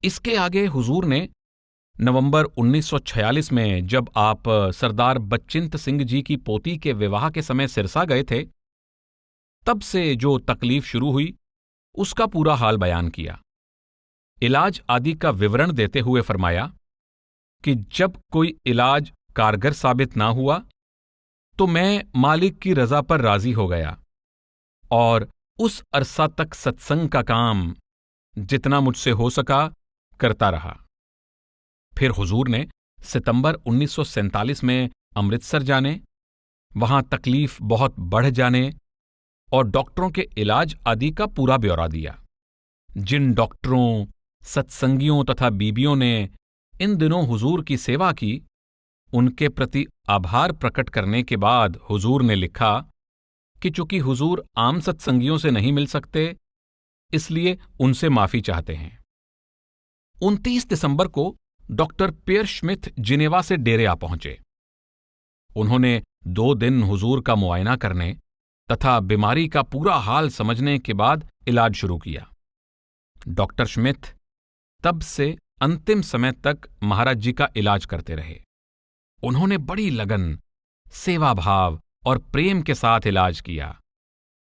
इसके आगे हुजूर ने नवंबर 1946 में जब आप सरदार बच्चिंत सिंह जी की पोती के विवाह के समय सिरसा गए थे, तब से जो तकलीफ शुरू हुई उसका पूरा हाल बयान किया। इलाज आदि का विवरण देते हुए फरमाया कि जब कोई इलाज कारगर साबित ना हुआ तो मैं मालिक की रजा पर राजी हो गया और उस अरसा तक सत्संग का काम जितना मुझसे हो सका करता रहा। फिर हुजूर ने सितंबर 1947 में अमृतसर जाने, वहां तकलीफ बहुत बढ़ जाने और डॉक्टरों के इलाज आदि का पूरा ब्यौरा दिया। जिन डॉक्टरों, सत्संगियों तथा बीबियों ने इन दिनों हुजूर की सेवा की, उनके प्रति आभार प्रकट करने के बाद हुजूर ने लिखा कि चूंकि हुजूर आम सत्संगियों से नहीं मिल सकते, इसलिए उनसे माफी चाहते हैं। 29 दिसंबर को डॉक्टर पियर श्मिथ जिनेवा से डेरे आ पहुंचे। उन्होंने 2 दिन हुजूर का मुआयना करने तथा बीमारी का पूरा हाल समझने के बाद इलाज शुरू किया। डॉक्टर श्मिथ तब से अंतिम समय तक महाराज जी का इलाज करते रहे। उन्होंने बड़ी लगन, सेवा भाव और प्रेम के साथ इलाज किया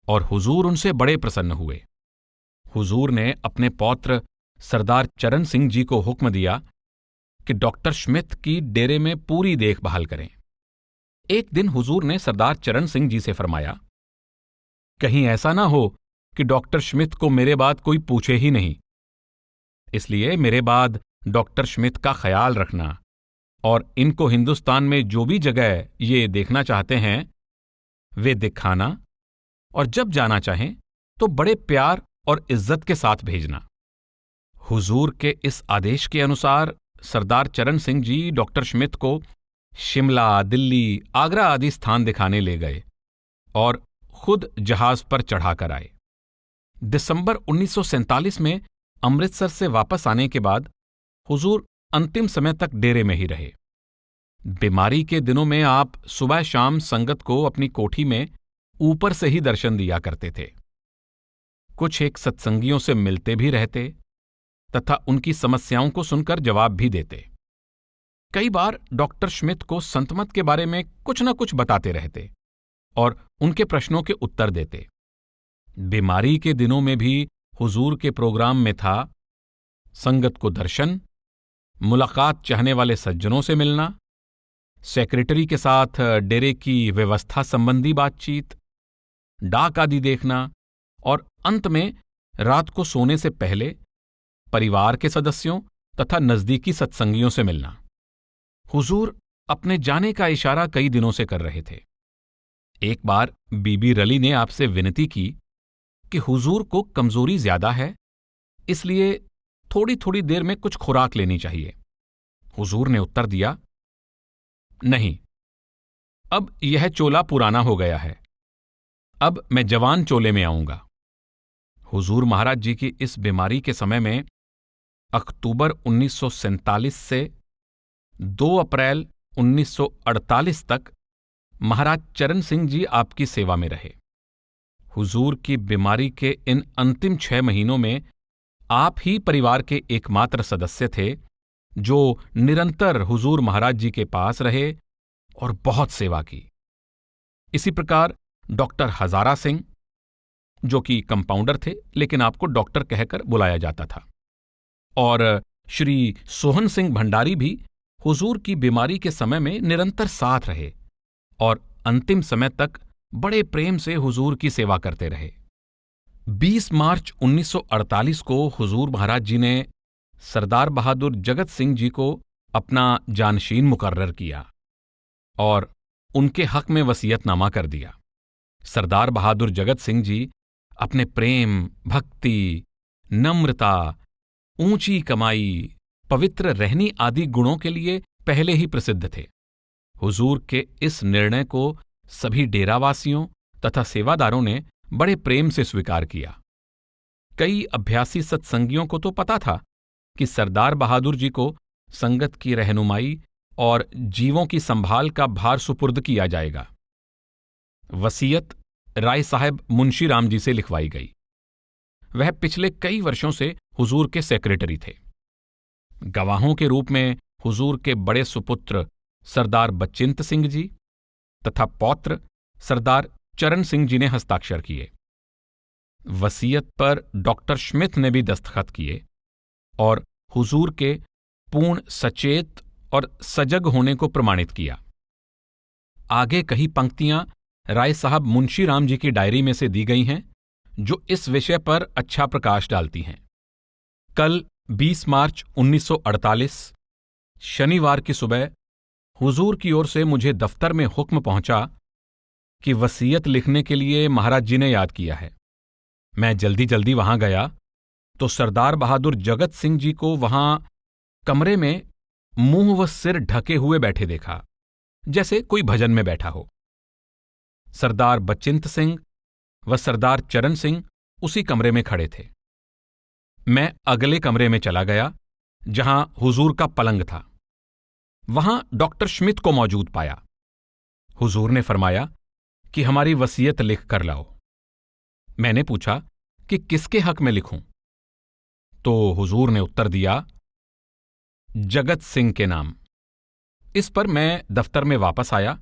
और हुजूर उनसे बड़े प्रसन्न हुए। हुजूर ने अपने पौत्र सरदार चरण सिंह जी को हुक्म दिया कि डॉक्टर श्मिथ की डेरे में पूरी देखभाल करें। एक दिन हुजूर ने सरदार चरण सिंह जी से फरमाया, कहीं ऐसा ना हो कि डॉक्टर श्मिथ को मेरे बाद कोई पूछे ही नहीं, इसलिए मेरे बाद डॉक्टर श्मिथ का ख्याल रखना और इनको हिंदुस्तान में जो भी जगह ये देखना चाहते हैं वे दिखाना और जब जाना चाहें तो बड़े प्यार और इज्जत के साथ भेजना। हुजूर के इस आदेश के अनुसार सरदार चरण सिंह जी डॉक्टर श्मिथ को शिमला, दिल्ली, आगरा आदि स्थान दिखाने ले गए और खुद जहाज पर चढ़ाकर आए। दिसंबर 1947 में अमृतसर से वापस आने के बाद हुजूर अंतिम समय तक डेरे में ही रहे। बीमारी के दिनों में आप सुबह शाम संगत को अपनी कोठी में ऊपर से ही दर्शन दिया करते थे। कुछ एक सत्संगियों से मिलते भी रहते तथा उनकी समस्याओं को सुनकर जवाब भी देते। कई बार डॉक्टर श्मिथ को संतमत के बारे में कुछ न कुछ बताते रहते और उनके प्रश्नों के उत्तर देते। बीमारी के दिनों में भी हुजूर के प्रोग्राम में था संगत को दर्शन, मुलाकात चाहने वाले सज्जनों से मिलना, सेक्रेटरी के साथ डेरे की व्यवस्था संबंधी बातचीत, डाक आदि देखना और अंत में रात को सोने से पहले परिवार के सदस्यों तथा नजदीकी सत्संगियों से मिलना। हुजूर अपने जाने का इशारा कई दिनों से कर रहे थे। एक बार बीबी रली ने आपसे विनती की कि हुजूर को कमजोरी ज्यादा है, इसलिए थोड़ी थोड़ी देर में कुछ खुराक लेनी चाहिए। हुजूर ने उत्तर दिया, नहीं, अब यह चोला पुराना हो गया है, अब मैं जवान चोले में आऊंगा। हुजूर महाराज जी की इस बीमारी के समय में अक्टूबर 1947 से 2 अप्रैल 1948 तक महाराज चरण सिंह जी आपकी सेवा में रहे। हुजूर की बीमारी के इन अंतिम 6 महीनों में आप ही परिवार के एकमात्र सदस्य थे जो निरंतर हुजूर महाराज जी के पास रहे और बहुत सेवा की। इसी प्रकार डॉक्टर हजारा सिंह, जो कि कंपाउंडर थे लेकिन आपको डॉक्टर कहकर बुलाया जाता था, और श्री सोहन सिंह भंडारी भी हुजूर की बीमारी के समय में निरंतर साथ रहे और अंतिम समय तक बड़े प्रेम से हुजूर की सेवा करते रहे। 20 मार्च 1948 को हुजूर महाराज जी ने सरदार बहादुर जगत सिंह जी को अपना जानशीन मुकर्रर किया और उनके हक में वसीयतनामा कर दिया। सरदार बहादुर जगत सिंह जी अपने प्रेम, भक्ति, नम्रता, ऊंची कमाई, पवित्र रहनी आदि गुणों के लिए पहले ही प्रसिद्ध थे। हुजूर के इस निर्णय को सभी डेरावासियों तथा सेवादारों ने बड़े प्रेम से स्वीकार किया। कई अभ्यासी सत्संगियों को तो पता था कि सरदार बहादुर जी को संगत की रहनुमाई और जीवों की संभाल का भार सुपुर्द किया जाएगा। वसीयत राय साहब मुंशी राम जी से लिखवाई गई। वह पिछले कई वर्षों से हुजूर के सेक्रेटरी थे। गवाहों के रूप में हुजूर के बड़े सुपुत्र सरदार बचिंत सिंह जी तथा पौत्र सरदार चरण सिंह जी ने हस्ताक्षर किए। वसीयत पर डॉक्टर स्मिथ ने भी दस्तखत किए और हुजूर के पूर्ण सचेत और सजग होने को प्रमाणित किया। आगे कई पंक्तियां राय साहब मुंशी राम जी की डायरी में से दी गई हैं, जो इस विषय पर अच्छा प्रकाश डालती हैं। कल 20 मार्च 1948 शनिवार की सुबह हुजूर की ओर से मुझे दफ्तर में हुक्म पहुंचा कि वसीयत लिखने के लिए महाराज जी ने याद किया है। मैं जल्दी जल्दी वहां गया तो सरदार बहादुर जगत सिंह जी को वहां कमरे में मुंह व सिर ढके हुए बैठे देखा, जैसे कोई भजन में बैठा हो। सरदार बचिंत सिंह व सरदार चरण सिंह उसी कमरे में खड़े थे। मैं अगले कमरे में चला गया जहां हुजूर का पलंग था। वहां डॉक्टर स्मिथ को मौजूद पाया। हुजूर ने फरमाया कि हमारी वसीयत लिख कर लाओ। मैंने पूछा कि किसके हक में लिखूं, तो हुजूर ने उत्तर दिया, जगत सिंह के नाम। इस पर मैं दफ्तर में वापस आया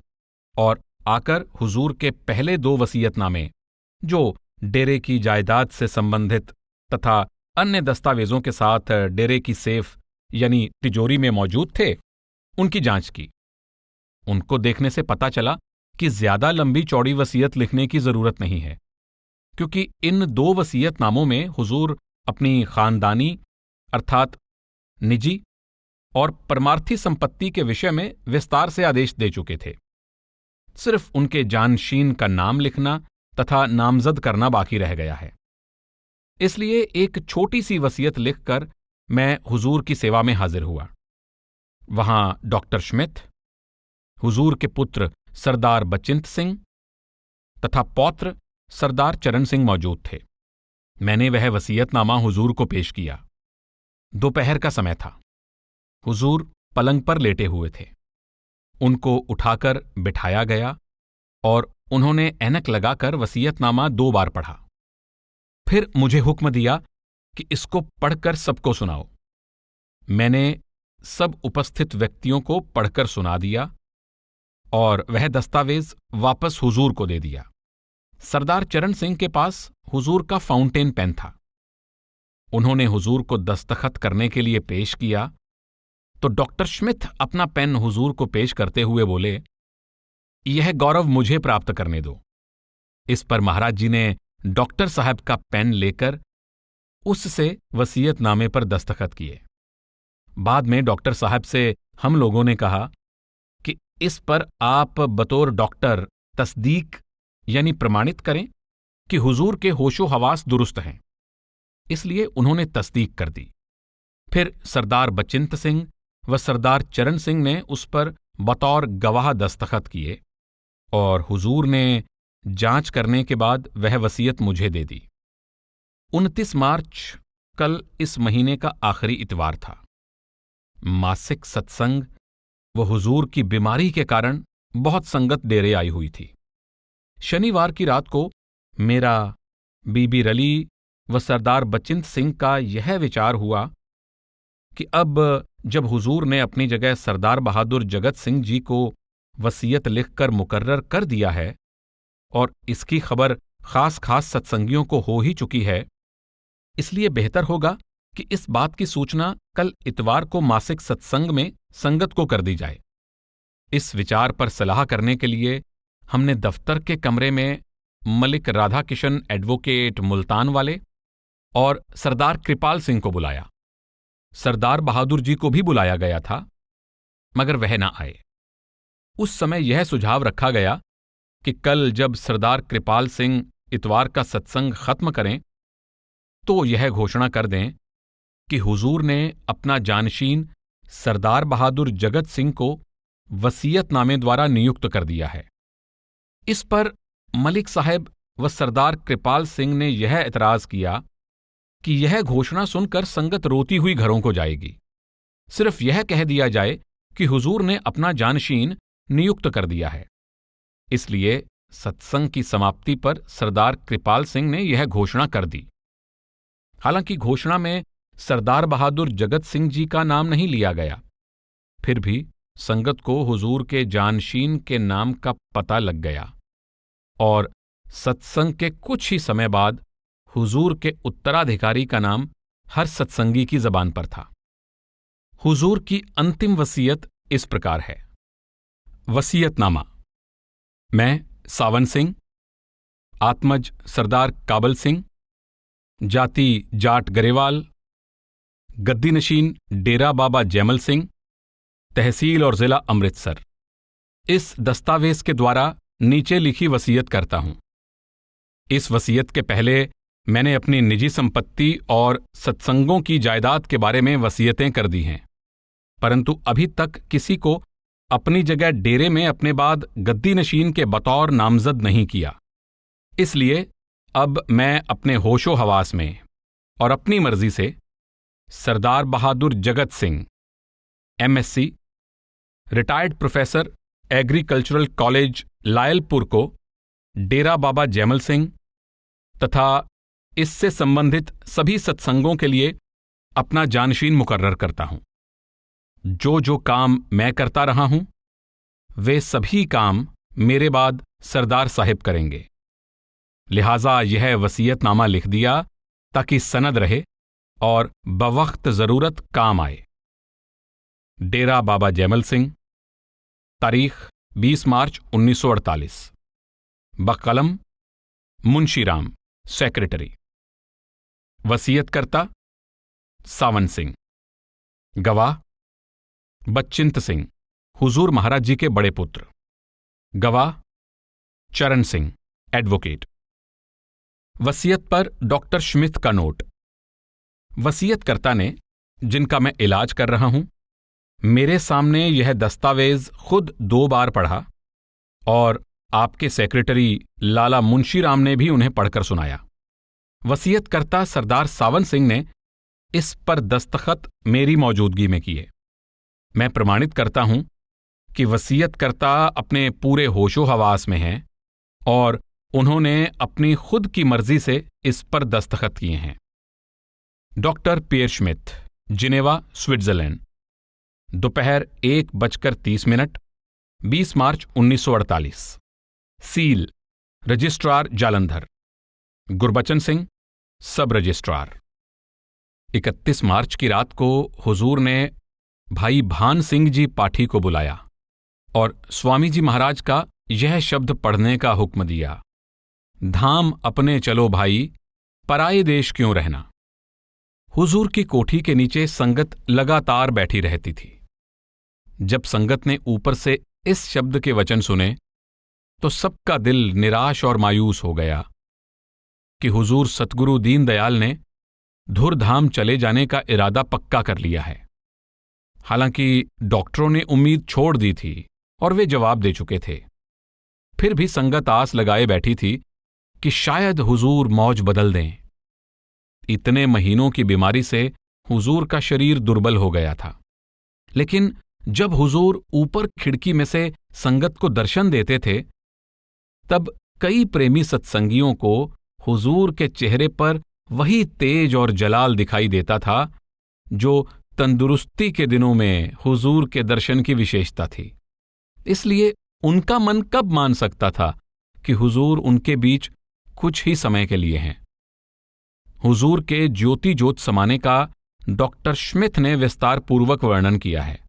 और आकर हुजूर के पहले 2 वसीयतनामे, जो डेरे की जायदाद से संबंधित तथा अन्य दस्तावेजों के साथ डेरे की सेफ यानी तिजोरी में मौजूद थे, उनकी जांच की। उनको देखने से पता चला कि ज्यादा लंबी चौड़ी वसीयत लिखने की जरूरत नहीं है, क्योंकि इन 2 वसीयतनामों में हुजूर अपनी खानदानी अर्थात निजी और परमार्थी संपत्ति के विषय में विस्तार से आदेश दे चुके थे। सिर्फ उनके जानशीन का नाम लिखना तथा नामजद करना बाकी रह गया है। इसलिए एक छोटी सी वसीयत लिखकर मैं हुजूर की सेवा में हाजिर हुआ। वहां डॉक्टर स्मिथ, हुजूर के पुत्र सरदार बचिंत सिंह तथा पौत्र सरदार चरण सिंह मौजूद थे। मैंने वह वसीयतनामा हुजूर को पेश किया। दोपहर का समय था। हुजूर पलंग पर लेटे हुए थे। उनको उठाकर बिठाया गया और उन्होंने ऐनक लगाकर वसीयतनामा 2 बार पढ़ा। फिर मुझे हुक्म दिया कि इसको पढ़कर सबको सुनाओ। मैंने सब उपस्थित व्यक्तियों को पढ़कर सुना दिया और वह दस्तावेज वापस हुजूर को दे दिया। सरदार चरण सिंह के पास हुजूर का फाउंटेन पेन था। उन्होंने हुजूर को दस्तखत करने के लिए पेश किया तो डॉक्टर स्मिथ अपना पेन हुजूर को पेश करते हुए बोले, यह गौरव मुझे प्राप्त करने दो। इस पर महाराज जी ने डॉक्टर साहब का पेन लेकर उससे वसीयतनामे पर दस्तखत किए। बाद में डॉक्टर साहब से हम लोगों ने कहा कि इस पर आप बतौर डॉक्टर तस्दीक यानी प्रमाणित करें कि हुजूर के होशो हवास दुरुस्त हैं। इसलिए उन्होंने तस्दीक कर दी। फिर सरदार बचिंत सिंह व सरदार चरण सिंह ने उस पर बतौर गवाह दस्तखत किए और हुजूर ने जांच करने के बाद वह वसीयत मुझे दे दी। 29 मार्च कल इस महीने का आखिरी इतवार था। मासिक सत्संग व हुजूर की बीमारी के कारण बहुत संगत डेरे आई हुई थी। शनिवार की रात को मेरा, बीबी रली व सरदार बचिंत सिंह का यह विचार हुआ कि अब जब हुजूर ने अपनी जगह सरदार बहादुर जगत सिंह जी को वसीयत लिखकर मुकर्रर कर दिया है और इसकी खबर खास सत्संगियों को हो ही चुकी है, इसलिए बेहतर होगा कि इस बात की सूचना कल इतवार को मासिक सत्संग में संगत को कर दी जाए। इस विचार पर सलाह करने के लिए हमने दफ्तर के कमरे में मलिक राधा किशन एडवोकेट मुल्तान वाले और सरदार कृपाल सिंह को बुलाया। सरदार बहादुर जी को भी बुलाया गया था, मगर वह न आए। उस समय यह सुझाव रखा गया कि कल जब सरदार कृपाल सिंह इतवार का सत्संग खत्म करें तो यह घोषणा कर दें कि हुजूर ने अपना जानशीन सरदार बहादुर जगत सिंह को वसीयतनामे द्वारा नियुक्त कर दिया है। इस पर मलिक साहब व सरदार कृपाल सिंह ने यह एतराज किया कि यह घोषणा सुनकर संगत रोती हुई घरों को जाएगी। सिर्फ यह कह दिया जाए कि हुजूर ने अपना जानशीन नियुक्त कर दिया है। इसलिए सत्संग की समाप्ति पर सरदार कृपाल सिंह ने यह घोषणा कर दी। हालांकि घोषणा में सरदार बहादुर जगत सिंह जी का नाम नहीं लिया गया। फिर भी संगत को हुजूर के जानशीन के नाम का पता लग गया और सत्संग के कुछ ही समय बाद हुजूर के उत्तराधिकारी का नाम हर सत्संगी की जबान पर था। हुजूर की अंतिम वसीयत इस प्रकार है। वसीयतनामा। मैं सावन सिंह, आत्मज सरदार काबल सिंह, जाति जाट गरेवाल, गद्दीनशीन डेरा बाबा जैमल सिंह, तहसील और जिला अमृतसर, इस दस्तावेज के द्वारा नीचे लिखी वसीयत करता हूं। इस वसीयत के पहले मैंने अपनी निजी संपत्ति और सत्संगों की जायदाद के बारे में वसीयतें कर दी हैं, परंतु अभी तक किसी को अपनी जगह डेरे में अपने बाद गद्दी नशीन के बतौर नामजद नहीं किया। इसलिए अब मैं अपने होशो हवास में और अपनी मर्जी से सरदार बहादुर Jagat Singh, MSc, retired professor, agricultural college Lyallpur को डेरा बाबा जैमल सिंह तथा इससे संबंधित सभी सत्संगों के लिए अपना जानशीन मुकर्रर करता हूं। जो काम मैं करता रहा हूं वे सभी काम मेरे बाद सरदार साहिब करेंगे। लिहाजा यह वसीयतनामा लिख दिया ताकि सनद रहे और बवक्त जरूरत काम आए। डेरा बाबा जैमल सिंह, तारीख 20 मार्च 1948, बकलम मुंशीराम, सेक्रेटरी। वसीयतकर्ता सावन सिंह। गवाह बच्चिंत सिंह, हुजूर महाराज जी के बड़े पुत्र। गवाह चरण सिंह, एडवोकेट। वसीयत पर डॉक्टर स्मिथ का नोट। वसीयतकर्ता ने, जिनका मैं इलाज कर रहा हूं, मेरे सामने यह दस्तावेज खुद 2 बार पढ़ा और आपके सेक्रेटरी लाला मुंशीराम ने भी उन्हें पढ़कर सुनाया। वसीयतकर्ता सरदार सावन सिंह ने इस पर दस्तखत मेरी मौजूदगी में किए। मैं प्रमाणित करता हूं कि वसीयतकर्ता अपने पूरे होशो हवास में हैं और उन्होंने अपनी खुद की मर्जी से इस पर दस्तखत किए हैं। डॉक्टर पियर श्मिथ, जिनेवा, स्विट्जरलैंड, दोपहर 1:30, 20 मार्च 1948। सील रजिस्ट्रार जालंधर, गुरबचन सिंह, सब रजिस्ट्रार। 31 मार्च की रात को हुजूर ने भाई भान सिंह जी पाठी को बुलाया और स्वामी जी महाराज का यह शब्द पढ़ने का हुक्म दिया, धाम अपने चलो भाई, पराए देश क्यों रहना। हुजूर की कोठी के नीचे संगत लगातार बैठी रहती थी। जब संगत ने ऊपर से इस शब्द के वचन सुने तो सबका दिल निराश और मायूस हो गया कि हुजूर सतगुरु दीनदयाल ने धुरधाम चले जाने का इरादा पक्का कर लिया है। हालांकि डॉक्टरों ने उम्मीद छोड़ दी थी और वे जवाब दे चुके थे, फिर भी संगत आस लगाए बैठी थी कि शायद हुजूर मौज बदल दें। इतने महीनों की बीमारी से हुजूर का शरीर दुर्बल हो गया था, लेकिन जब हुजूर ऊपर खिड़की में से संगत को दर्शन देते थे तब कई प्रेमी सत्संगियों को हुजूर के चेहरे पर वही तेज और जलाल दिखाई देता था जो तंदुरुस्ती के दिनों में हुजूर के दर्शन की विशेषता थी। इसलिए उनका मन कब मान सकता था कि हुजूर उनके बीच कुछ ही समय के लिए हैं। हुजूर के ज्योति ज्योत समाने का डॉक्टर स्मिथ ने विस्तार पूर्वक वर्णन किया है।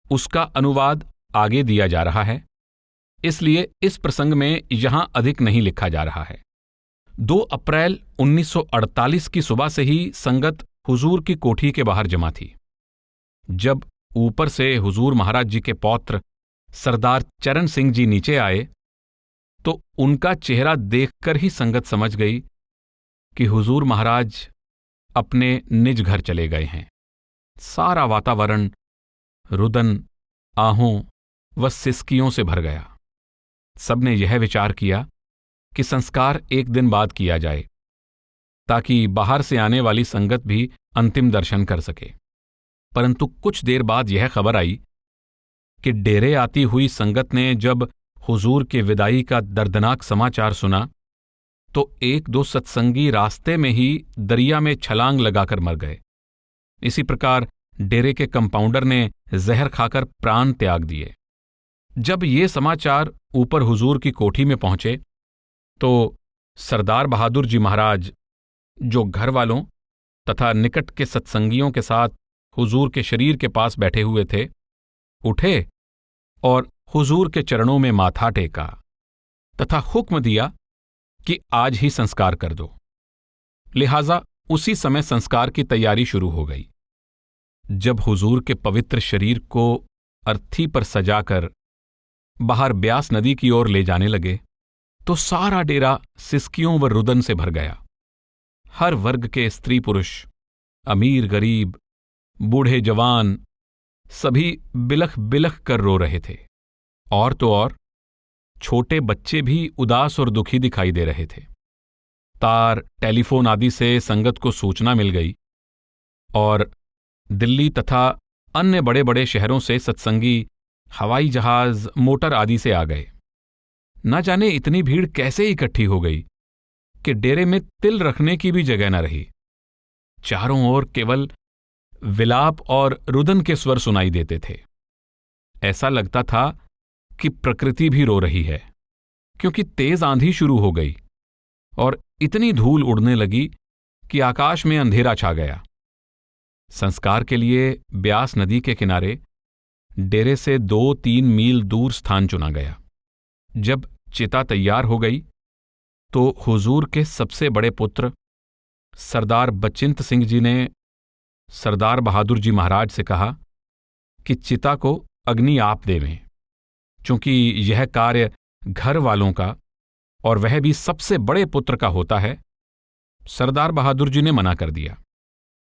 उसका अनुवाद आगे दिया जा रहा है, इसलिए इस प्रसंग में यहां अधिक नहीं लिखा जा रहा है। 2 अप्रैल 1948 की सुबह से ही संगत हुजूर की कोठी के बाहर जमा थी। जब ऊपर से हुजूर महाराज जी के पौत्र सरदार चरण सिंह जी नीचे आए तो उनका चेहरा देखकर ही संगत समझ गई कि हुजूर महाराज अपने निज घर चले गए हैं। सारा वातावरण रुदन, आहों व सिसकियों से भर गया। सबने यह विचार किया कि संस्कार एक दिन बाद किया जाए ताकि बाहर से आने वाली संगत भी अंतिम दर्शन कर सके। परंतु कुछ देर बाद यह खबर आई कि डेरे आती हुई संगत ने जब हुजूर के विदाई का दर्दनाक समाचार सुना तो 1-2 सत्संगी रास्ते में ही दरिया में छलांग लगाकर मर गए। इसी प्रकार डेरे के कंपाउंडर ने जहर खाकर प्राण त्याग दिए। जब ये समाचार ऊपर हुजूर की कोठी में पहुंचे तो सरदार बहादुर जी महाराज, जो घर वालों तथा निकट के सत्संगियों के साथ हुजूर के शरीर के पास बैठे हुए थे, उठे और हुजूर के चरणों में माथा टेका तथा हुक्म दिया कि आज ही संस्कार कर दो। लिहाजा उसी समय संस्कार की तैयारी शुरू हो गई। जब हुजूर के पवित्र शरीर को अर्थी पर सजाकर बाहर ब्यास नदी की ओर ले जाने लगे तो सारा डेरा सिसकियों व रुदन से भर गया। हर वर्ग के स्त्री पुरुष, अमीर गरीब, बूढ़े जवान, सभी बिलख बिलख कर रो रहे थे। और तो और छोटे बच्चे भी उदास और दुखी दिखाई दे रहे थे। तार, टेलीफोन आदि से संगत को सूचना मिल गई और दिल्ली तथा अन्य बड़े बड़े शहरों से सत्संगी हवाई जहाज, मोटर आदि से आ गए। न जाने इतनी भीड़ कैसे इकट्ठी हो गई कि डेरे में तिल रखने की भी जगह न रही। चारों ओर केवल विलाप और रुदन के स्वर सुनाई देते थे। ऐसा लगता था कि प्रकृति भी रो रही है, क्योंकि तेज आंधी शुरू हो गई और इतनी धूल उड़ने लगी कि आकाश में अंधेरा छा गया। संस्कार के लिए ब्यास नदी के किनारे डेरे से 2-3 मील दूर स्थान चुना गया। जब चिता तैयार हो गई तो हुजूर के सबसे बड़े पुत्र सरदार बचिंत सिंह जी ने सरदार बहादुर जी महाराज से कहा कि चिता को अग्नि आप देवें, चूंकि यह कार्य घर वालों का और वह भी सबसे बड़े पुत्र का होता है। सरदार बहादुर जी ने मना कर दिया।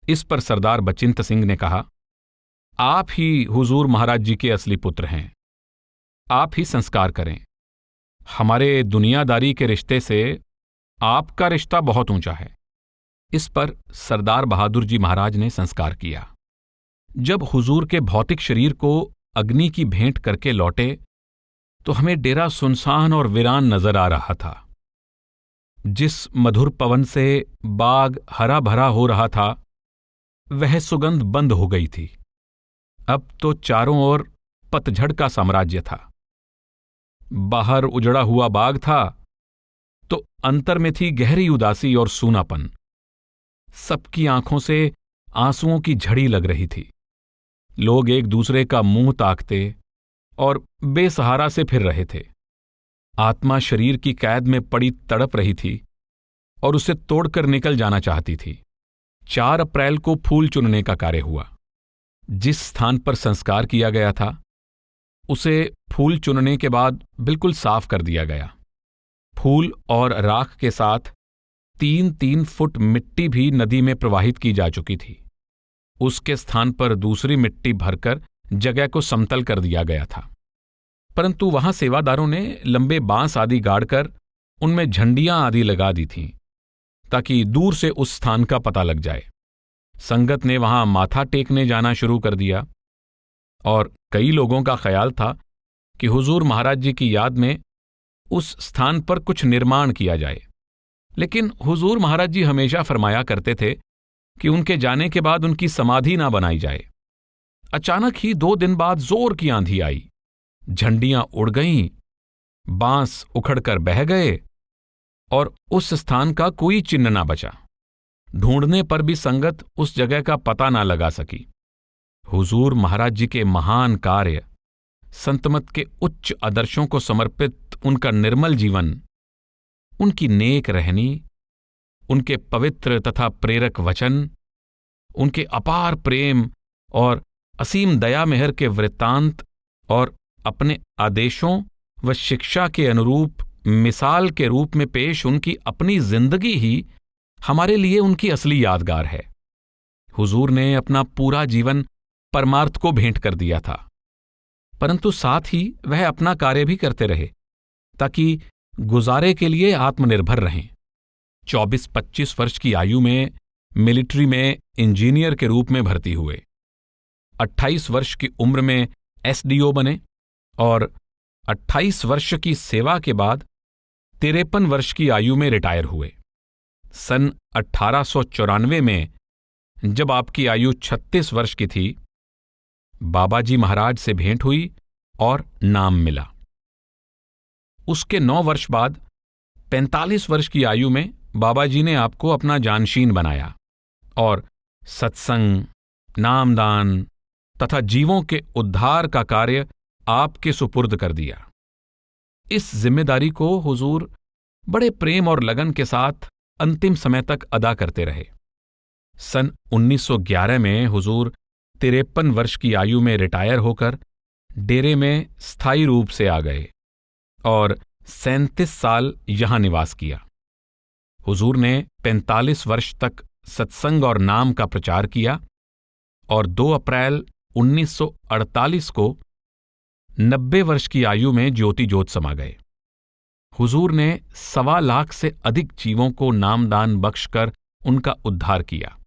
इस पर सरदार बचिंत सिंह ने कहा, आप ही हुजूर महाराज जी के असली पुत्र हैं, आप ही संस्कार करें। हमारे दुनियादारी के रिश्ते से आपका रिश्ता बहुत ऊंचा है। इस पर सरदार बहादुर जी महाराज ने संस्कार किया। जब हुजूर के भौतिक शरीर को अग्नि की भेंट करके लौटे तो हमें डेरा सुनसान और वीरान नजर आ रहा था। जिस मधुर पवन से बाग हरा भरा हो रहा था, वह सुगंध बंद हो गई थी। अब तो चारों ओर पतझड़ का साम्राज्य था। बाहर उजड़ा हुआ बाग था तो अंतर में थी गहरी उदासी और सूनापन। सबकी आंखों से आंसुओं की झड़ी लग रही थी। लोग एक दूसरे का मुंह ताकते और बेसहारा से फिर रहे थे। आत्मा शरीर की कैद में पड़ी तड़प रही थी और उसे तोड़कर निकल जाना चाहती थी। 4 अप्रैल को फूल चुनने का कार्य हुआ। जिस स्थान पर संस्कार किया गया था उसे फूल चुनने के बाद बिल्कुल साफ कर दिया गया। फूल और राख के साथ 3-3 फुट मिट्टी भी नदी में प्रवाहित की जा चुकी थी। उसके स्थान पर दूसरी मिट्टी भरकर जगह को समतल कर दिया गया था, परंतु वहां सेवादारों ने लंबे बांस आदि गाड़कर उनमें झंडियां आदि लगा दी थीं ताकि दूर से उस स्थान का पता लग जाए। संगत ने वहां माथा टेकने जाना शुरू कर दिया और कई लोगों का ख्याल था कि हुजूर महाराज जी की याद में उस स्थान पर कुछ निर्माण किया जाए। लेकिन हुजूर महाराज जी हमेशा फरमाया करते थे कि उनके जाने के बाद उनकी समाधि ना बनाई जाए। अचानक ही 2 दिन बाद जोर की आंधी आई, झंडियां उड़ गईं, बांस उखड़कर बह गए और उस स्थान का कोई चिन्ह ना बचा। ढूंढने पर भी संगत उस जगह का पता ना लगा सकी। हुजूर महाराज जी के महान कार्य, संतमत के उच्च आदर्शों को समर्पित उनका निर्मल जीवन, उनकी नेक रहनी, उनके पवित्र तथा प्रेरक वचन, उनके अपार प्रेम और असीम दया मेहर के वृत्तांत और अपने आदेशों व शिक्षा के अनुरूप मिसाल के रूप में पेश उनकी अपनी जिंदगी ही हमारे लिए उनकी असली यादगार है। हुजूर ने अपना पूरा जीवन परमार्थ को भेंट कर दिया था, परंतु साथ ही वह अपना कार्य भी करते रहे ताकि गुजारे के लिए आत्मनिर्भर रहें। 24-25 वर्ष की आयु में मिलिट्री में इंजीनियर के रूप में भर्ती हुए। 28 वर्ष की उम्र में एसडीओ बने और 28 वर्ष की सेवा के बाद 53 वर्ष की आयु में रिटायर हुए। सन 1894 में जब आपकी आयु 36 वर्ष की थी, बाबाजी महाराज से भेंट हुई और नाम मिला। उसके 9 वर्ष बाद 45 वर्ष की आयु में बाबाजी ने आपको अपना जानशीन बनाया और सत्संग, नामदान तथा जीवों के उद्धार का कार्य आपके सुपुर्द कर दिया। इस जिम्मेदारी को हुजूर बड़े प्रेम और लगन के साथ अंतिम समय तक अदा करते रहे। सन 1911 में हुजूर 53 वर्ष की आयु में रिटायर होकर डेरे में स्थायी रूप से आ गए और 37 साल यहां निवास किया। हुजूर ने 45 वर्ष तक सत्संग और नाम का प्रचार किया और 2 अप्रैल 1948 को 90 वर्ष की आयु में ज्योति ज्योत समा गए। हुजूर ने 1.25 लाख से अधिक जीवों को नामदान बख्शकर उनका उद्धार किया।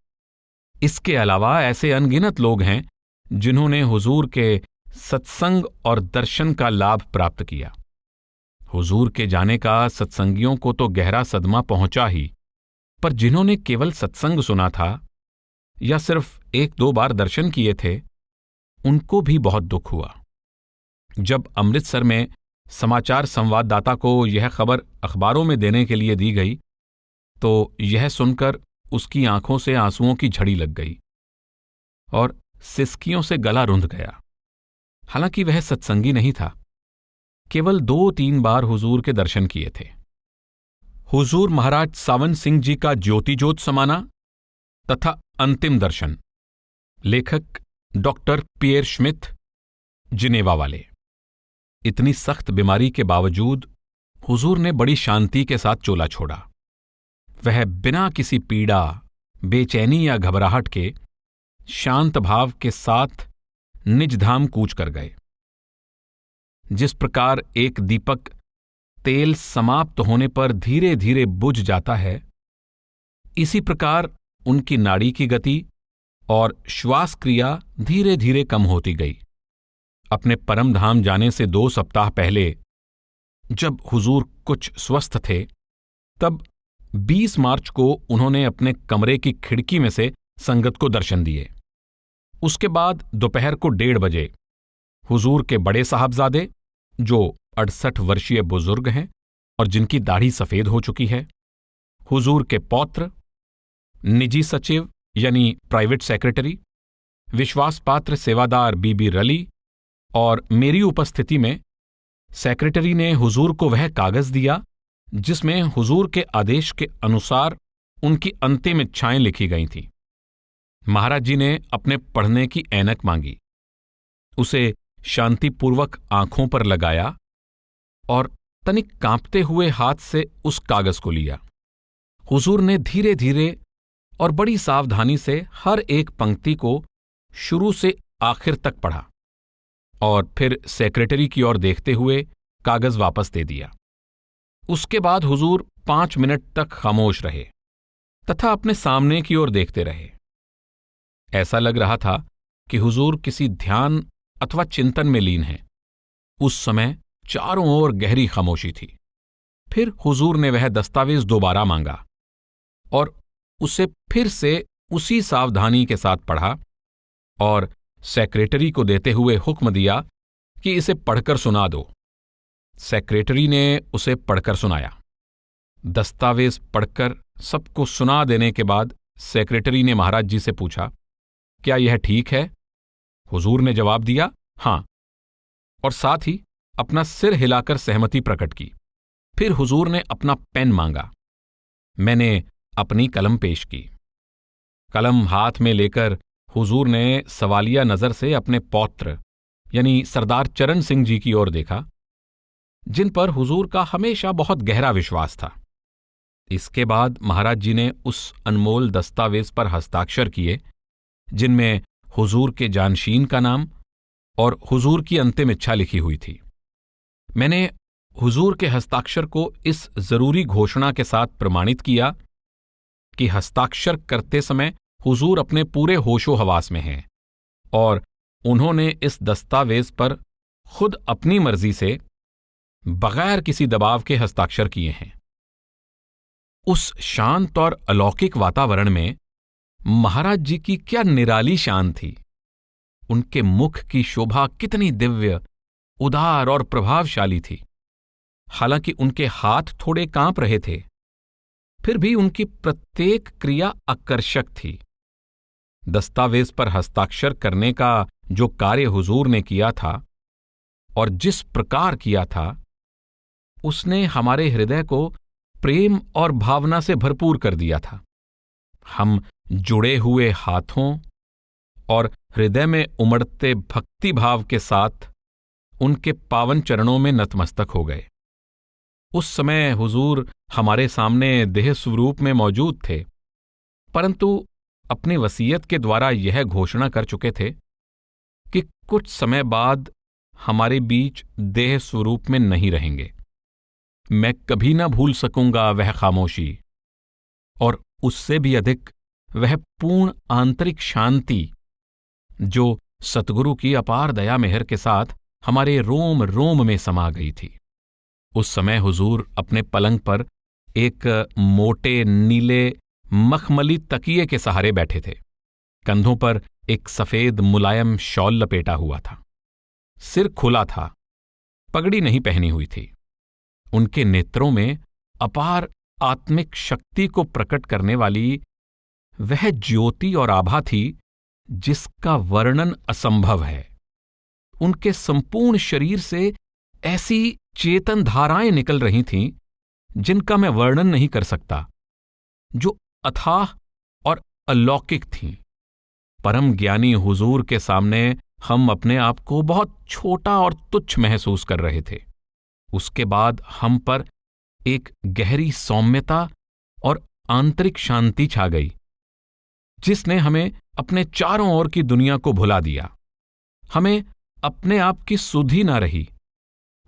इसके अलावा ऐसे अनगिनत लोग हैं जिन्होंने हुजूर के सत्संग और दर्शन का लाभ प्राप्त किया। हुजूर के जाने का सत्संगियों को तो गहरा सदमा पहुंचा ही, पर जिन्होंने केवल सत्संग सुना था या सिर्फ 1-2 बार दर्शन किए थे, उनको भी बहुत दुख हुआ। जब अमृतसर में समाचार संवाददाता को यह खबर अखबारों में देने के लिए दी गई, तो यह सुनकर उसकी आंखों से आंसुओं की झड़ी लग गई और सिसकियों से गला रुंध गया। हालांकि वह सत्संगी नहीं था, केवल 2-3 बार हुजूर के दर्शन किए थे। हुजूर महाराज सावन सिंह जी का ज्योति ज्योत समाना तथा अंतिम दर्शन। लेखक डॉक्टर पियर श्मिथ, जिनेवा वाले। इतनी सख्त बीमारी के बावजूद हुजूर ने बड़ी शांति के साथ चोला छोड़ा। वह बिना किसी पीड़ा, बेचैनी या घबराहट के शांत भाव के साथ निज धाम कूच कर गए। जिस प्रकार एक दीपक तेल समाप्त होने पर धीरे धीरे बुझ जाता है, इसी प्रकार उनकी नाड़ी की गति और श्वास क्रिया धीरे धीरे कम होती गई। अपने परम धाम जाने से 2 सप्ताह पहले जब हुजूर कुछ स्वस्थ थे, तब 20 मार्च को उन्होंने अपने कमरे की खिड़की में से संगत को दर्शन दिए। उसके बाद दोपहर को 1:30 बजे हुजूर के बड़े साहबजादे, जो 68 वर्षीय बुजुर्ग हैं और जिनकी दाढ़ी सफेद हो चुकी है, हुजूर के पौत्र, निजी सचिव यानी प्राइवेट सेक्रेटरी, विश्वास पात्र सेवादार बीबी रली और मेरी उपस्थिति में सेक्रेटरी ने हुजूर को वह कागज दिया जिसमें हुजूर के आदेश के अनुसार उनकी अंतिम इच्छाएं लिखी गई थीं। महाराज जी ने अपने पढ़ने की ऐनक मांगी, उसे शांतिपूर्वक आंखों पर लगाया और तनिक कांपते हुए हाथ से उस कागज को लिया। हुजूर ने धीरे धीरे और बड़ी सावधानी से हर एक पंक्ति को शुरू से आखिर तक पढ़ा और फिर सेक्रेटरी की ओर देखते हुए कागज वापस दे दिया। उसके बाद हुजूर 5 मिनट तक खामोश रहे तथा अपने सामने की ओर देखते रहे। ऐसा लग रहा था कि हुजूर किसी ध्यान अथवा चिंतन में लीन हैं। उस समय चारों ओर गहरी खामोशी थी। फिर हुजूर ने वह दस्तावेज दोबारा मांगा और उसे फिर से उसी सावधानी के साथ पढ़ा और सेक्रेटरी को देते हुए हुक्म दिया कि इसे पढ़कर सुना दो। सेक्रेटरी ने उसे पढ़कर सुनाया। दस्तावेज पढ़कर सबको सुना देने के बाद सेक्रेटरी ने महाराज जी से पूछा, क्या यह ठीक है? हुजूर ने जवाब दिया, हां, और साथ ही अपना सिर हिलाकर सहमति प्रकट की। फिर हुजूर ने अपना पेन मांगा। मैंने अपनी कलम पेश की। कलम हाथ में लेकर हुजूर ने सवालिया नजर से अपने पौत्र यानी सरदार चरण सिंह जी की ओर देखा, जिन पर हुजूर का हमेशा बहुत गहरा विश्वास था। इसके बाद महाराज जी ने उस अनमोल दस्तावेज पर हस्ताक्षर किए जिनमें हुजूर के जानशीन का नाम और हुजूर की अंतिम इच्छा लिखी हुई थी। मैंने हुजूर के हस्ताक्षर को इस जरूरी घोषणा के साथ प्रमाणित किया कि हस्ताक्षर करते समय हुजूर अपने पूरे होशो हवास में हैं और उन्होंने इस दस्तावेज पर खुद अपनी मर्जी से बगैर किसी दबाव के हस्ताक्षर किए हैं। उस शांत और अलौकिक वातावरण में महाराज जी की क्या निराली शान थी। उनके मुख की शोभा कितनी दिव्य, उदार और प्रभावशाली थी। हालांकि उनके हाथ थोड़े कांप रहे थे, फिर भी उनकी प्रत्येक क्रिया आकर्षक थी। दस्तावेज पर हस्ताक्षर करने का जो कार्य हुजूर ने किया था और जिस प्रकार किया था, उसने हमारे हृदय को प्रेम और भावना से भरपूर कर दिया था। हम जुड़े हुए हाथों और हृदय में उमड़ते भक्ति भाव के साथ उनके पावन चरणों में नतमस्तक हो गए। उस समय हुजूर हमारे सामने देह स्वरूप में मौजूद थे, परंतु अपनी वसीयत के द्वारा यह घोषणा कर चुके थे कि कुछ समय बाद हमारे बीच देह स्वरूप में नहीं रहेंगे। मैं कभी ना भूल सकूंगा वह खामोशी, और उससे भी अधिक वह पूर्ण आंतरिक शांति जो सतगुरु की अपार दया मेहर के साथ हमारे रोम रोम में समा गई थी। उस समय हुजूर अपने पलंग पर एक मोटे नीले मखमली तकिए के सहारे बैठे थे। कंधों पर एक सफेद मुलायम शॉल लपेटा हुआ था। सिर खुला था, पगड़ी नहीं पहनी हुई थी। उनके नेत्रों में अपार आत्मिक शक्ति को प्रकट करने वाली वह ज्योति और आभा थी जिसका वर्णन असंभव है। उनके संपूर्ण शरीर से ऐसी चेतन धाराएं निकल रही थीं जिनका मैं वर्णन नहीं कर सकता, जो अथाह और अलौकिक थीं। परम ज्ञानी हुजूर के सामने हम अपने आप को बहुत छोटा और तुच्छ महसूस कर रहे थे। उसके बाद हम पर एक गहरी सौम्यता और आंतरिक शांति छा गई, जिसने हमें अपने चारों ओर की दुनिया को भुला दिया। हमें अपने आप की सुध ही ना रही।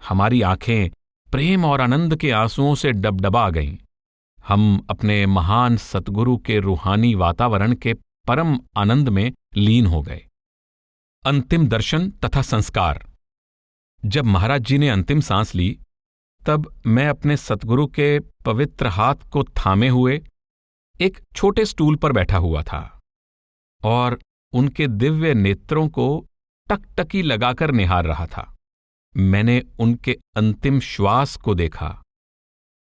हमारी आंखें प्रेम और आनंद के आंसुओं से डबडबा गईं। हम अपने महान सतगुरु के रूहानी वातावरण के परम आनंद में लीन हो गए। अंतिम दर्शन तथा संस्कार। जब महाराज जी ने अंतिम सांस ली, तब मैं अपने सतगुरु के पवित्र हाथ को थामे हुए एक छोटे स्टूल पर बैठा हुआ था और उनके दिव्य नेत्रों को टकटकी लगाकर निहार रहा था। मैंने उनके अंतिम श्वास को देखा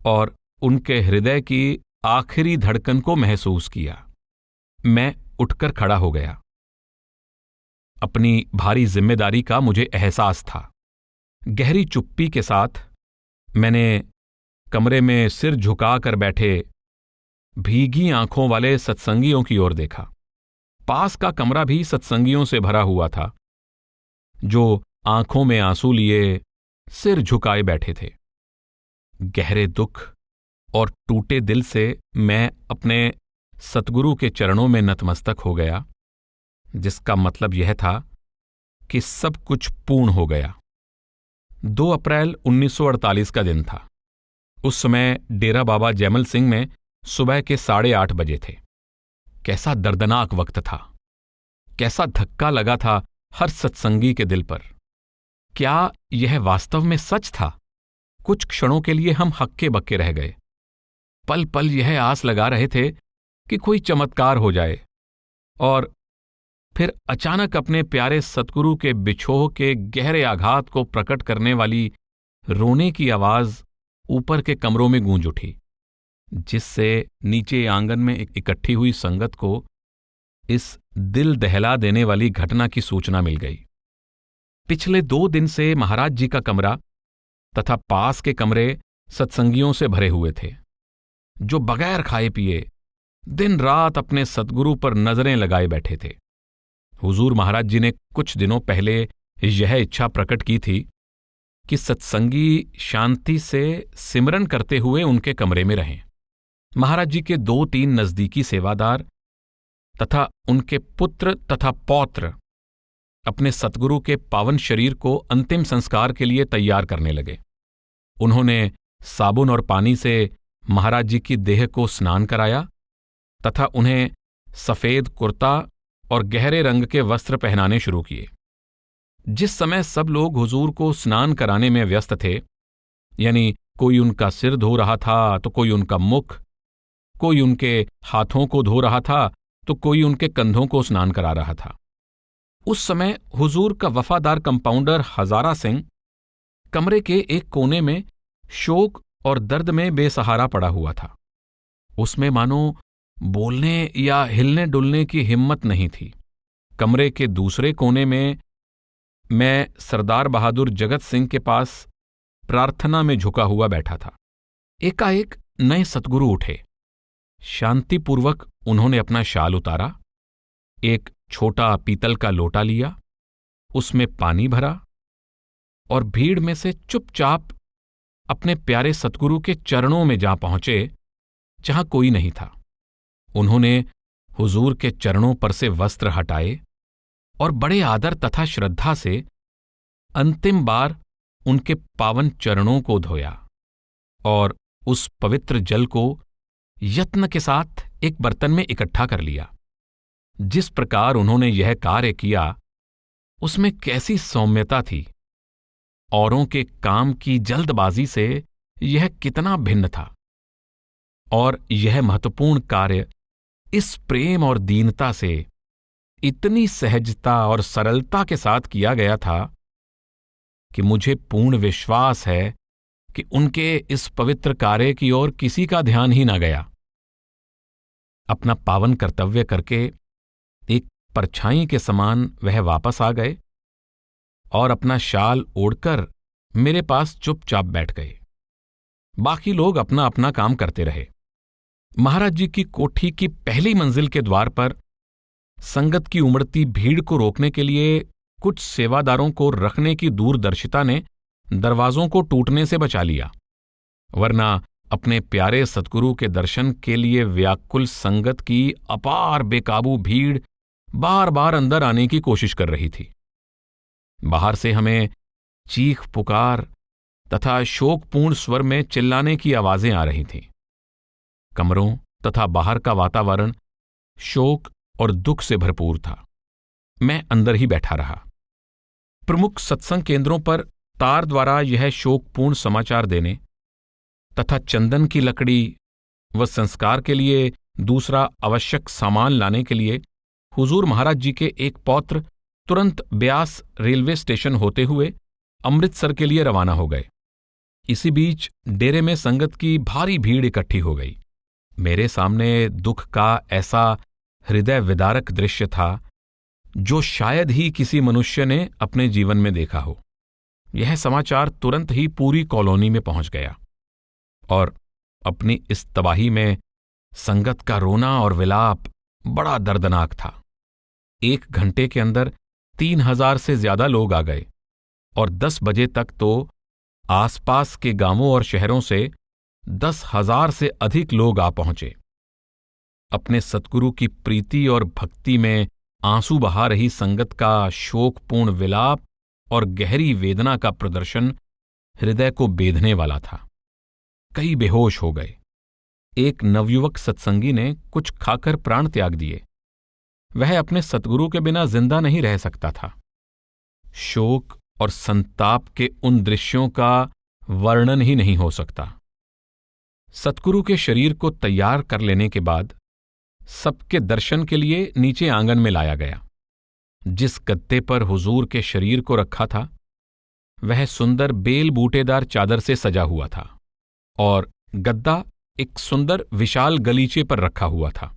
और उनके हृदय की आखिरी धड़कन को महसूस किया। मैं उठकर खड़ा हो गया। अपनी भारी जिम्मेदारी का मुझे एहसास था। गहरी चुप्पी के साथ मैंने कमरे में सिर झुकाकर बैठे भीगी आंखों वाले सत्संगियों की ओर देखा। पास का कमरा भी सत्संगियों से भरा हुआ था, जो आंखों में आंसू लिए सिर झुकाए बैठे थे। गहरे दुख और टूटे दिल से मैं अपने सतगुरु के चरणों में नतमस्तक हो गया, जिसका मतलब यह था कि सब कुछ पूर्ण हो गया। 2 अप्रैल 1948 का दिन था। उस समय डेरा बाबा जैमल सिंह में सुबह के 8:30 बजे थे। कैसा दर्दनाक वक्त था, कैसा धक्का लगा था हर सत्संगी के दिल पर। क्या यह वास्तव में सच था? कुछ क्षणों के लिए हम हक्के बक्के रह गए। पल पल यह आस लगा रहे थे कि कोई चमत्कार हो जाए, और फिर अचानक अपने प्यारे सतगुरु के बिछोह के गहरे आघात को प्रकट करने वाली रोने की आवाज ऊपर के कमरों में गूंज उठी, जिससे नीचे आंगन में इकट्ठी हुई संगत को इस दिल दहला देने वाली घटना की सूचना मिल गई। पिछले 2 दिन से महाराज जी का कमरा तथा पास के कमरे सत्संगियों से भरे हुए थे, जो बगैर खाए पिए दिन रात अपने सतगुरु पर नजरें लगाए बैठे थे। हुजूर महाराज जी ने कुछ दिनों पहले यह इच्छा प्रकट की थी कि सत्संगी शांति से सिमरन करते हुए उनके कमरे में रहें। महाराज जी के 2-3 नजदीकी सेवादार तथा उनके पुत्र तथा पौत्र अपने सतगुरु के पावन शरीर को अंतिम संस्कार के लिए तैयार करने लगे। उन्होंने साबुन और पानी से महाराज जी की देह को स्नान कराया तथा उन्हें सफेद कुर्ता और गहरे रंग के वस्त्र पहनाने शुरू किए। जिस समय सब लोग हुजूर को स्नान कराने में व्यस्त थे, यानी कोई उनका सिर धो रहा था तो कोई उनका मुख, कोई उनके हाथों को धो रहा था तो कोई उनके कंधों को स्नान करा रहा था। उस समय हुजूर का वफादार कंपाउंडर हजारा सिंह कमरे के एक कोने में शोक और दर्द में बेसहारा पड़ा हुआ था। उसमें मानो बोलने या हिलने डुलने की हिम्मत नहीं थी। कमरे के दूसरे कोने में मैं सरदार बहादुर जगत सिंह के पास प्रार्थना में झुका हुआ बैठा था। एकाएक नए सतगुरु उठे। शांतिपूर्वक उन्होंने अपना शाल उतारा, एक छोटा पीतल का लोटा लिया, उसमें पानी भरा और भीड़ में से चुपचाप अपने प्यारे सतगुरु के चरणों में जा पहुंचे जहां कोई नहीं था। उन्होंने हुजूर के चरणों पर से वस्त्र हटाए और बड़े आदर तथा श्रद्धा से अंतिम बार उनके पावन चरणों को धोया और उस पवित्र जल को यत्न के साथ एक बर्तन में इकट्ठा कर लिया। जिस प्रकार उन्होंने यह कार्य किया उसमें कैसी सौम्यता थी। औरों के काम की जल्दबाजी से यह कितना भिन्न था। और यह महत्वपूर्ण कार्य इस प्रेम और दीनता से इतनी सहजता और सरलता के साथ किया गया था कि मुझे पूर्ण विश्वास है कि उनके इस पवित्र कार्य की ओर किसी का ध्यान ही न गया। अपना पावन कर्तव्य करके एक परछाई के समान वह वापस आ गए और अपना शाल ओढ़कर मेरे पास चुपचाप बैठ गए। बाकी लोग अपना अपना काम करते रहे। महाराज जी की कोठी की पहली मंजिल के द्वार पर संगत की उमड़ती भीड़ को रोकने के लिए कुछ सेवादारों को रखने की दूरदर्शिता ने दरवाजों को टूटने से बचा लिया, वरना अपने प्यारे सतगुरु के दर्शन के लिए व्याकुल संगत की अपार बेकाबू भीड़ बार बार अंदर आने की कोशिश कर रही थी। बाहर से हमें चीख पुकार तथा शोकपूर्ण स्वर में चिल्लाने की आवाजें आ रही थीं। कमरों तथा बाहर का वातावरण शोक और दुख से भरपूर था। मैं अंदर ही बैठा रहा। प्रमुख सत्संग केंद्रों पर तार द्वारा यह शोकपूर्ण समाचार देने तथा चंदन की लकड़ी व संस्कार के लिए दूसरा आवश्यक सामान लाने के लिए हुजूर महाराज जी के एक पौत्र तुरंत ब्यास रेलवे स्टेशन होते हुए अमृतसर के लिए रवाना हो गए। इसी बीच डेरे में संगत की भारी भीड़ इकट्ठी हो गई। मेरे सामने दुख का ऐसा हृदय विदारक दृश्य था जो शायद ही किसी मनुष्य ने अपने जीवन में देखा हो। यह समाचार तुरंत ही पूरी कॉलोनी में पहुंच गया और अपनी इस तबाही में संगत का रोना और विलाप बड़ा दर्दनाक था। 1 घंटे के अंदर 3000 से ज्यादा लोग आ गए और 10 बजे तक तो आसपास के गांवों और शहरों से 10,000 से अधिक लोग आ पहुंचे। अपने सतगुरु की प्रीति और भक्ति में आंसू बहा रही संगत का शोकपूर्ण विलाप और गहरी वेदना का प्रदर्शन हृदय को बेधने वाला था। कई बेहोश हो गए। एक नवयुवक सत्संगी ने कुछ खाकर प्राण त्याग दिए। वह अपने सतगुरु के बिना जिंदा नहीं रह सकता था। शोक और संताप के उन दृश्यों का वर्णन ही नहीं हो सकता। सतगुरु के शरीर को तैयार कर लेने के बाद सबके दर्शन के लिए नीचे आंगन में लाया गया। जिस गद्दे पर हुजूर के शरीर को रखा था वह सुंदर बेल बूटेदार चादर से सजा हुआ था और गद्दा एक सुंदर विशाल गलीचे पर रखा हुआ था।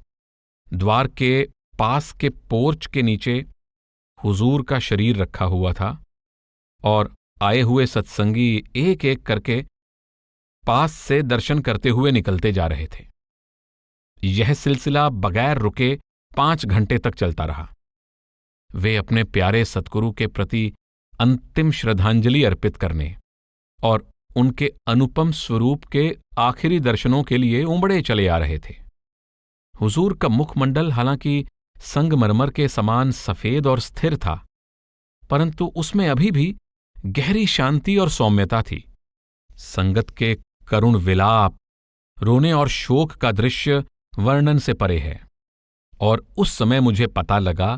द्वार के पास के पोर्च के नीचे हुजूर का शरीर रखा हुआ था और आए हुए सत्संगी एक एक करके पास से दर्शन करते हुए निकलते जा रहे थे। यह सिलसिला बगैर रुके 5 घंटे तक चलता रहा। वे अपने प्यारे सतगुरु के प्रति अंतिम श्रद्धांजलि अर्पित करने और उनके अनुपम स्वरूप के आखिरी दर्शनों के लिए उमड़े चले आ रहे थे। हुजूर का मुखमंडल हालांकि संगमरमर के समान सफेद और स्थिर था, परंतु उसमें अभी भी गहरी शांति और सौम्यता थी। संगत के करुण विलाप, रोने और शोक का दृश्य वर्णन से परे है। और उस समय मुझे पता लगा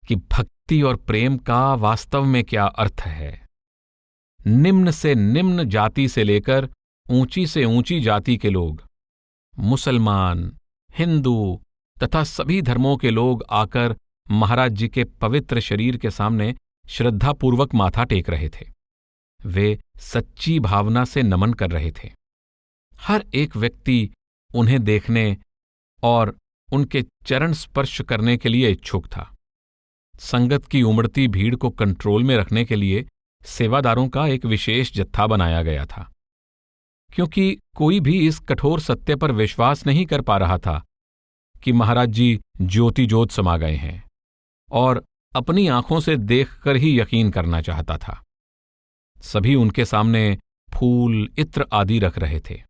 कि भक्ति और प्रेम का वास्तव में क्या अर्थ है। निम्न से निम्न जाति से लेकर ऊंची से ऊंची जाति के लोग, मुसलमान, हिंदू तथा सभी धर्मों के लोग आकर महाराज जी के पवित्र शरीर के सामने श्रद्धापूर्वक माथा टेक रहे थे। वे सच्ची भावना से नमन कर रहे थे। हर एक व्यक्ति उन्हें देखने और उनके चरण स्पर्श करने के लिए इच्छुक था। संगत की उमड़ती भीड़ को कंट्रोल में रखने के लिए सेवादारों का एक विशेष जत्था बनाया गया था, क्योंकि कोई भी इस कठोर सत्य पर विश्वास नहीं कर पा रहा था कि महाराज जी ज्योति ज्योत समा गए हैं, और अपनी आंखों से देखकर ही यकीन करना चाहता था। सभी उनके सामने फूल, इत्र आदि रख रहे थे।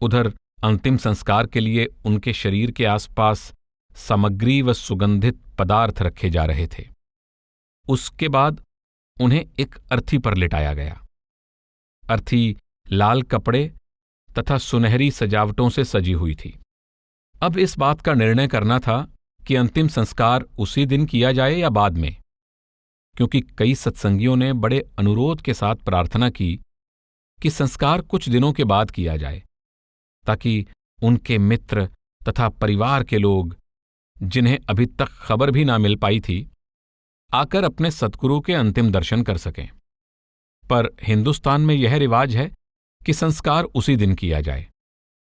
उधर अंतिम संस्कार के लिए उनके शरीर के आसपास सामग्री व सुगंधित पदार्थ रखे जा रहे थे। उसके बाद उन्हें एक अर्थी पर लिटाया गया। अर्थी लाल कपड़े तथा सुनहरी सजावटों से सजी हुई थी। अब इस बात का निर्णय करना था कि अंतिम संस्कार उसी दिन किया जाए या बाद में, क्योंकि कई सत्संगियों ने बड़े अनुरोध के साथ प्रार्थना की कि संस्कार कुछ दिनों के बाद किया जाए, ताकि उनके मित्र तथा परिवार के लोग, जिन्हें अभी तक खबर भी ना मिल पाई थी, आकर अपने सद्गुरु के अंतिम दर्शन कर सकें। पर हिंदुस्तान में यह रिवाज है कि संस्कार उसी दिन किया जाए,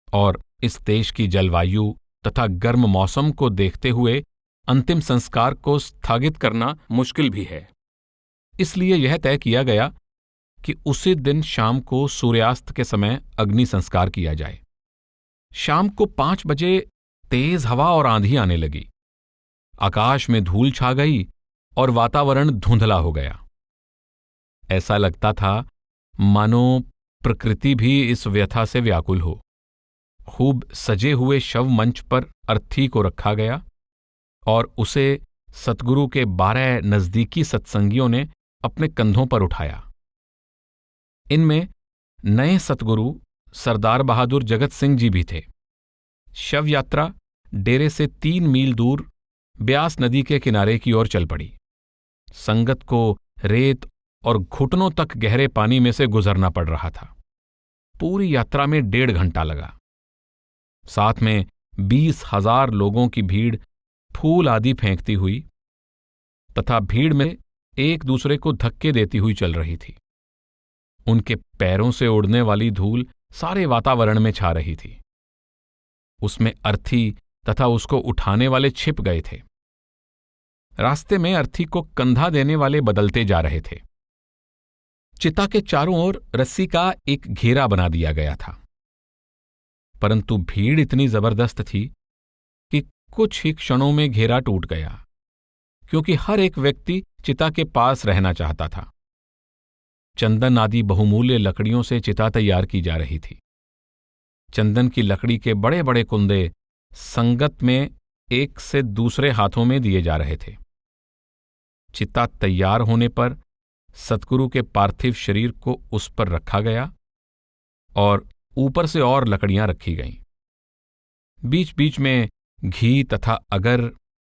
और इस देश की जलवायु तथा गर्म मौसम को देखते हुए अंतिम संस्कार को स्थगित करना मुश्किल भी है। इसलिए यह तय किया गया कि उसी दिन शाम को सूर्यास्त के समय अग्नि संस्कार किया जाए। शाम को 5 बजे तेज हवा और आंधी आने लगी। आकाश में धूल छा गई और वातावरण धुंधला हो गया। ऐसा लगता था मानो प्रकृति भी इस व्यथा से व्याकुल हो। खूब सजे हुए शव मंच पर अर्थी को रखा गया और उसे सतगुरु के 12 नजदीकी सत्संगियों ने अपने कंधों पर उठाया। इनमें नए सतगुरु सरदार बहादुर जगत सिंह जी भी थे। शव यात्रा डेरे से 3 मील दूर ब्यास नदी के किनारे की ओर चल पड़ी। संगत को रेत और घुटनों तक गहरे पानी में से गुजरना पड़ रहा था। पूरी यात्रा में 1.5 घंटा लगा। साथ में 20,000 लोगों की भीड़ फूल आदि फेंकती हुई तथा भीड़ में एक दूसरे को धक्के देती हुई चल रही थी। उनके पैरों से उड़ने वाली धूल सारे वातावरण में छा रही थी। उसमें अर्थी तथा उसको उठाने वाले छिप गए थे। रास्ते में अर्थी को कंधा देने वाले बदलते जा रहे थे। चिता के चारों ओर रस्सी का एक घेरा बना दिया गया था, परंतु भीड़ इतनी जबरदस्त थी कि कुछ ही क्षणों में घेरा टूट गया, क्योंकि हर एक व्यक्ति चिता के पास रहना चाहता था। चंदन आदि बहुमूल्य लकड़ियों से चिता तैयार की जा रही थी। चंदन की लकड़ी के बड़े बड़े कुंदे संगत में एक से दूसरे हाथों में दिए जा रहे थे। चिता तैयार होने पर सतगुरु के पार्थिव शरीर को उस पर रखा गया और ऊपर से और लकड़ियां रखी गईं। बीच बीच में घी तथा अगर,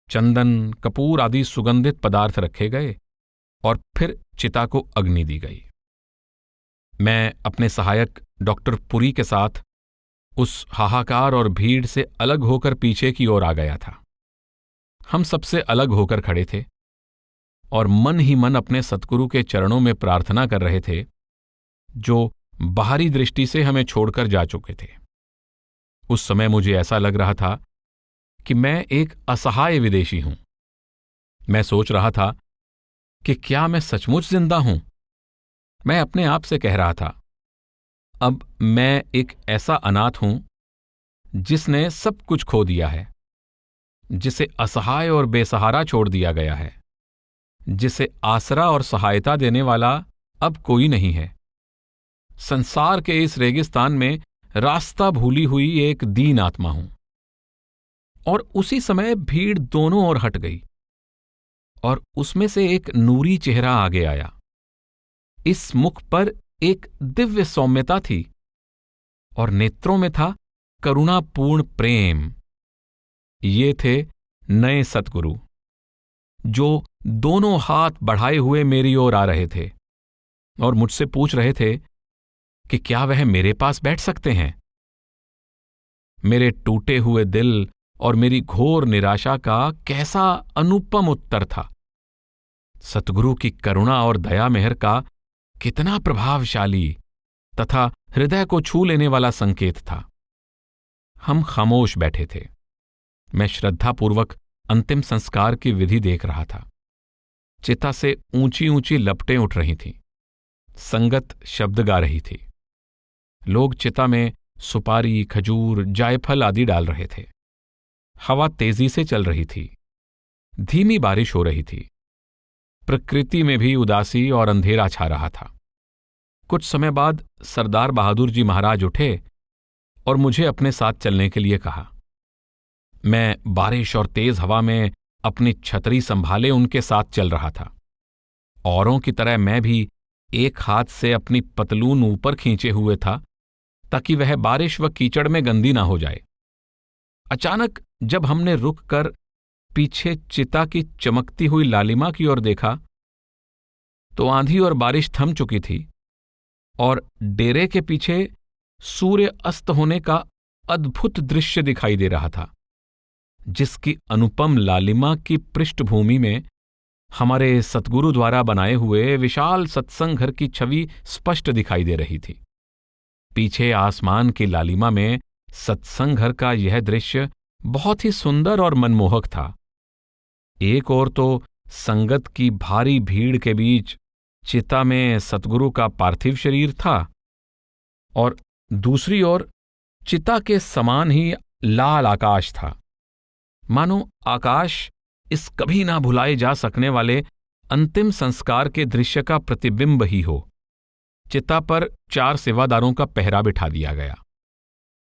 चंदन, कपूर आदि सुगंधित पदार्थ रखे गए और फिर चिता को अग्नि दी गई। मैं अपने सहायक डॉक्टर पुरी के साथ उस हाहाकार और भीड़ से अलग होकर पीछे की ओर आ गया था। हम सबसे अलग होकर खड़े थे और मन ही मन अपने सतगुरु के चरणों में प्रार्थना कर रहे थे, जो बाहरी दृष्टि से हमें छोड़कर जा चुके थे। उस समय मुझे ऐसा लग रहा था कि मैं एक असहाय विदेशी हूं। मैं सोच रहा था कि क्या मैं सचमुच जिंदा हूं? मैं अपने आप से कह रहा था, अब मैं एक ऐसा अनाथ हूं जिसने सब कुछ खो दिया है, जिसे असहाय और बेसहारा छोड़ दिया गया है, जिसे आसरा और सहायता देने वाला अब कोई नहीं है। संसार के इस रेगिस्तान में रास्ता भूली हुई एक दीन आत्मा हूं। और उसी समय भीड़ दोनों ओर हट गई और उसमें से एक नूरी चेहरा आगे आया। इस मुख पर एक दिव्य सौम्यता थी और नेत्रों में था करुणापूर्ण प्रेम। ये थे नए सतगुरु, जो दोनों हाथ बढ़ाए हुए मेरी ओर आ रहे थे और मुझसे पूछ रहे थे कि क्या वह मेरे पास बैठ सकते हैं। मेरे टूटे हुए दिल और मेरी घोर निराशा का कैसा अनुपम उत्तर था। सतगुरु की करुणा और दया मेहर का कितना प्रभावशाली तथा हृदय को छू लेने वाला संकेत था। हम खामोश बैठे थे। मैं श्रद्धापूर्वक अंतिम संस्कार की विधि देख रहा था। चिता से ऊंची ऊंची लपटें उठ रही थीं। संगत शब्द गा रही थी। लोग चिता में सुपारी, खजूर, जायफल आदि डाल रहे थे। हवा तेजी से चल रही थी। धीमी बारिश हो रही थी। प्रकृति में भी उदासी और अंधेरा छा रहा था। कुछ समय बाद सरदार बहादुर जी महाराज उठे और मुझे अपने साथ चलने के लिए कहा। मैं बारिश और तेज हवा में अपनी छतरी संभाले उनके साथ चल रहा था। औरों की तरह मैं भी एक हाथ से अपनी पतलून ऊपर खींचे हुए था ताकि वह बारिश व कीचड़ में गंदी ना हो जाए। अचानक जब हमने रुक कर पीछे चिता की चमकती हुई लालिमा की ओर देखा तो आंधी और बारिश थम चुकी थी और डेरे के पीछे सूर्य अस्त होने का अद्भुत दृश्य दिखाई दे रहा था, जिसकी अनुपम लालिमा की पृष्ठभूमि में हमारे सतगुरु द्वारा बनाए हुए विशाल सत्संग घर की छवि स्पष्ट दिखाई दे रही थी। पीछे आसमान की लालिमा में सत्संग घर का यह दृश्य बहुत ही सुंदर और मनमोहक था। एक ओर तो संगत की भारी भीड़ के बीच चिता में सतगुरु का पार्थिव शरीर था और दूसरी ओर चिता के समान ही लाल आकाश था। मानो आकाश इस कभी ना भुलाए जा सकने वाले अंतिम संस्कार के दृश्य का प्रतिबिंब ही हो। चिता पर 4 सेवादारों का पहरा बिठा दिया गया।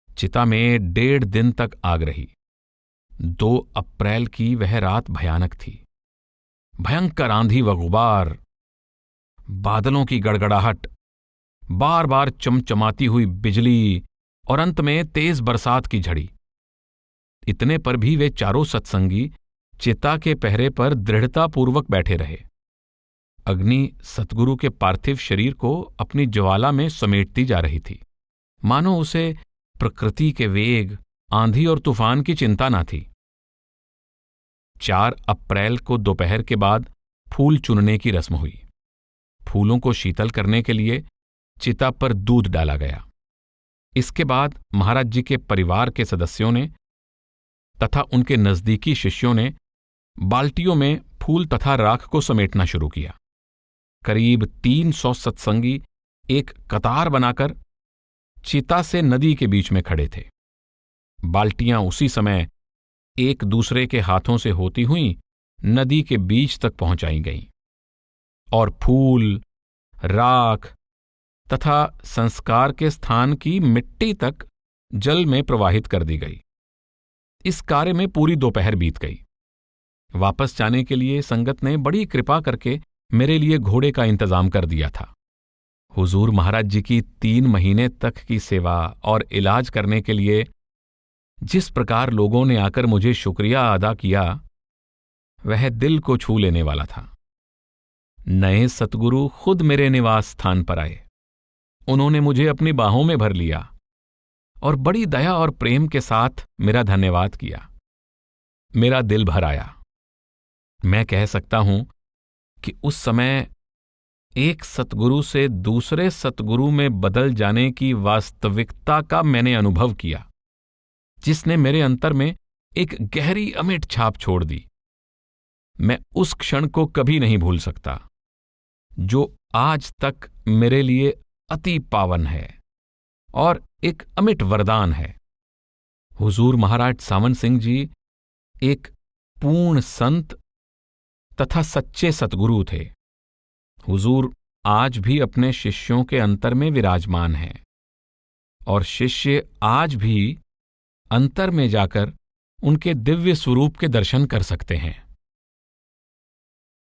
चिता में 1.5 दिन तक आग रही। 2 अप्रैल की वह रात भयानक थी। भयंकर आंधी व गुबार, बादलों की गड़गड़ाहट, बार बार चमचमाती हुई बिजली और अंत में तेज बरसात की झड़ी। इतने पर भी वे चारों सत्संगी चिता के पहरे पर दृढ़तापूर्वक बैठे रहे। अग्नि सतगुरु के पार्थिव शरीर को अपनी ज्वाला में समेटती जा रही थी, मानो उसे प्रकृति के वेग, आंधी और तूफान की चिंता न थी। 4 अप्रैल को दोपहर के बाद फूल चुनने की रस्म हुई। फूलों को शीतल करने के लिए चिता पर दूध डाला गया। इसके बाद महाराज जी के परिवार के सदस्यों ने तथा उनके नजदीकी शिष्यों ने बाल्टियों में फूल तथा राख को समेटना शुरू किया। करीब 300 सत्संगी एक कतार बनाकर चिता से नदी के बीच में खड़े थे। बाल्टियां उसी समय एक दूसरे के हाथों से होती हुई नदी के बीच तक पहुंचाई गईं और फूल, राख तथा संस्कार के स्थान की मिट्टी तक जल में प्रवाहित कर दी गई। इस कार्य में पूरी दोपहर बीत गई। वापस जाने के लिए संगत ने बड़ी कृपा करके मेरे लिए घोड़े का इंतजाम कर दिया था। हुजूर महाराज जी की 3 महीने तक की सेवा और इलाज करने के लिए जिस प्रकार लोगों ने आकर मुझे शुक्रिया अदा किया, वह दिल को छू लेने वाला था। नए सतगुरु खुद मेरे निवास स्थान पर आए। उन्होंने मुझे अपनी बाहों में भर लिया और बड़ी दया और प्रेम के साथ मेरा धन्यवाद किया। मेरा दिल भर आया। मैं कह सकता हूं कि उस समय एक सतगुरु से दूसरे सतगुरु में बदल जाने की वास्तविकता का मैंने अनुभव किया, जिसने मेरे अंतर में एक गहरी अमिट छाप छोड़ दी। मैं उस क्षण को कभी नहीं भूल सकता, जो आज तक मेरे लिए अति पावन है और एक अमिट वरदान है। हुजूर महाराज सावन सिंह जी एक पूर्ण संत तथा सच्चे सतगुरु थे। हुजूर आज भी अपने शिष्यों के अंतर में विराजमान हैं और शिष्य आज भी अंतर में जाकर उनके दिव्य स्वरूप के दर्शन कर सकते हैं।